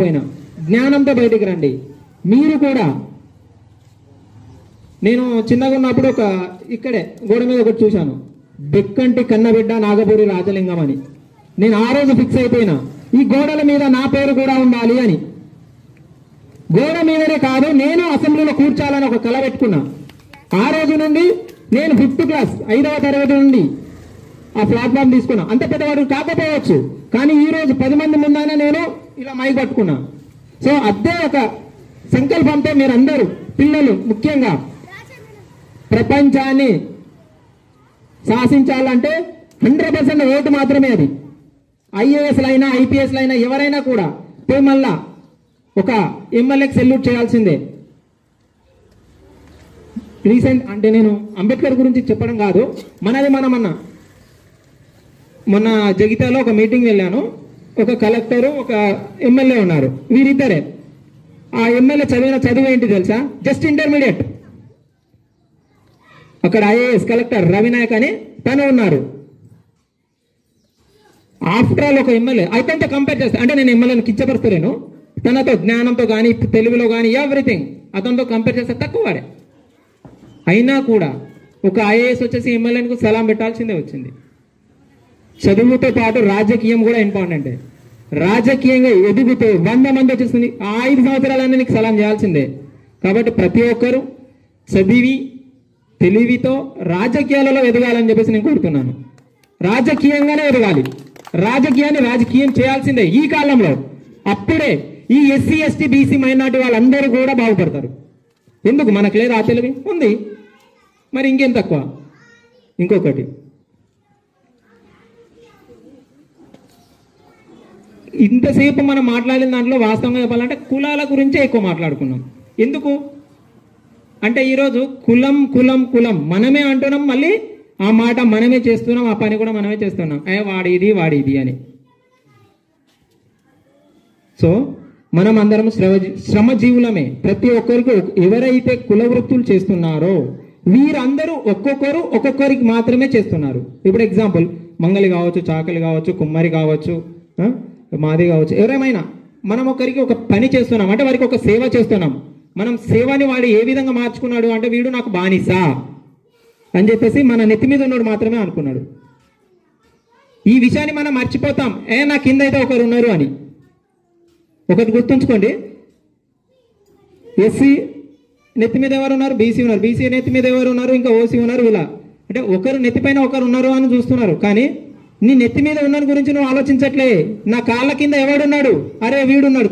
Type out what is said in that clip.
పోయినా జ్ఞానంతో బయటికి రండి. మీరు కూడా నేను చిన్నగా ఉన్నప్పుడు ఒక ఇక్కడే గోడ మీద ఒకటి చూశాను, బెక్కంటి కన్నబిడ్డ నాగపూరి రాజలింగం అని. నేను ఆ రోజు ఫిక్స్ అయిపోయినా ఈ గోడల మీద నా పేరు కూడా ఉండాలి అని. గోడ మీదనే కాదు, నేను అసెంబ్లీలో కూర్చోాలని ఒక కల పెట్టుకున్నా. ఆ రోజు నుండి నేను 5th క్లాస్ 5వ తరగతి నుండి ఆ ప్లాట్ఫామ్ తీసుకున్నా. అంత పెద్దవాడు కాకపోవచ్చు, కానీ ఈ రోజు 10 మంది ముందైనా నేను ఇలా మైక్ పట్టుకున్నా. సో అదే ఒక సంకల్పంతో మీరందరూ పిల్లలు ముఖ్యంగా ప్రపంచాన్ని శాసించాలంటే 100% ఓటు మాత్రమే. అది ఐఏఎస్లైనా ఐపీఎస్లైనా ఎవరైనా కూడా మళ్ళా ఒక ఎమ్మెల్యేకి సెల్యూట్ చేయాల్సిందే. రీసెంట్ అంటే నేను అంబేద్కర్ గురించి చెప్పడం కాదు, మనది మనమన్నా మొన్న జగిత్యాలో ఒక మీటింగ్ వెళ్ళాను. ఒక కలెక్టరు ఒక ఎమ్మెల్యే ఉన్నారు, వీరిద్దరే. ఆ ఎమ్మెల్యే చదివిన చదువు ఏంటి తెలుసా? Just intermediate. అక్కడ ఐఏఎస్ కలెక్టర్ రవినాయక్ అని తను ఉన్నారు. ఆఫ్టర్ ఆల్ ఒక ఎమ్మెల్యే అతనితో కంపేర్ చేస్తా అంటే నేను ఎమ్మెల్యేని కించపరుస్తలేను, తనతో జ్ఞానంతో కానీ తెలుగులో కానీ ఎవ్రీథింగ్ అతనితో కంపేర్ చేస్తే తక్కువ వాడే. అయినా కూడా ఒక ఐఏఎస్ వచ్చేసి ఎమ్మెల్యేకు సలాం పెట్టాల్సిందే వచ్చింది. చదువుతో పాటు రాజకీయం కూడా ఇంపార్టెంటే. రాజకీయంగా ఎదుగుతూ 100 మంది వచ్చేస్తుంది, ఆ 5 సంవత్సరాలన్నీ నీకు సలాం చేయాల్సిందే. కాబట్టి ప్రతి ఒక్కరూ చదివి తెలివితో రాజకీయాలలో ఎదగాలని చెప్పేసి నేను కోరుతున్నాను. రాజకీయంగానే ఎదగాలి, రాజకీయాన్ని రాజకీయం చేయాల్సిందే ఈ కాలంలో. అప్పుడే ఈ ఎస్సీ ఎస్టీ బీసీ మైనార్టీ వాళ్ళందరూ కూడా బాగుపడతారు. ఎందుకు మనకు లేదు? ఆ తెలివి ఉంది, మరి ఇంకేం తక్కువ. ఇంకొకటి, ఇంతసేపు మనం మాట్లాడిన దాంట్లో వాస్తవంగా చెప్పాలంటే కులాల గురించే ఎక్కువ మాట్లాడుకున్నాం. ఎందుకు అంటే ఈరోజు కులం కులం కులం మనమే అంటున్నాం, మళ్ళీ ఆ మాట మనమే చేస్తున్నాం, ఆ పని కూడా మనమే చేస్తున్నాం. వాడిది వాడిది అని. సో మనం అందరం శ్రమజీవులమే. ప్రతి ఒక్కరికి ఎవరైతే కుల వృత్తులు చేస్తున్నారో వీరందరూ ఒక్కొక్కరికి మాత్రమే చేస్తున్నారు. ఇప్పుడు ఎగ్జాంపుల్ మంగలి కావచ్చు, చాకలి కావచ్చు, కుమ్మరి కావచ్చు, మాది కావచ్చు, ఎవరేమైనా మనం ఒకరికి ఒక పని చేస్తున్నాం అంటే వారికి ఒక సేవ చేస్తున్నాం. మనం సేవని వాడు ఏ విధంగా మార్చుకున్నాడు అంటే వీడు నాకు బానిసా అని చెప్పేసి మన నెత్తి మీద ఉన్నాడు మాత్రమే అనుకున్నాడు. ఈ విషయాన్ని మనం మర్చిపోతాం, నా కింద అయితే ఒకరు ఉన్నారు అని. ఒకటి గుర్తుంచుకోండి, ఎస్సీ నెత్తి మీద ఎవరు ఉన్నారు? బీసీ ఉన్నారు. బీసీ నెత్తి మీద ఎవరు ఉన్నారు? ఇంకా ఓసీ ఉన్నారు. ఇలా అంటే ఒకరు నెత్తిపైన ఒకరు ఉన్నారు అని చూస్తున్నారు, కానీ నీ నెత్తి మీద ఉన్న గురించి నువ్వు ఆలోచించట్లే. నా కాళ్ళ కింద ఎవడున్నాడు? అరే వీడున్నాడు.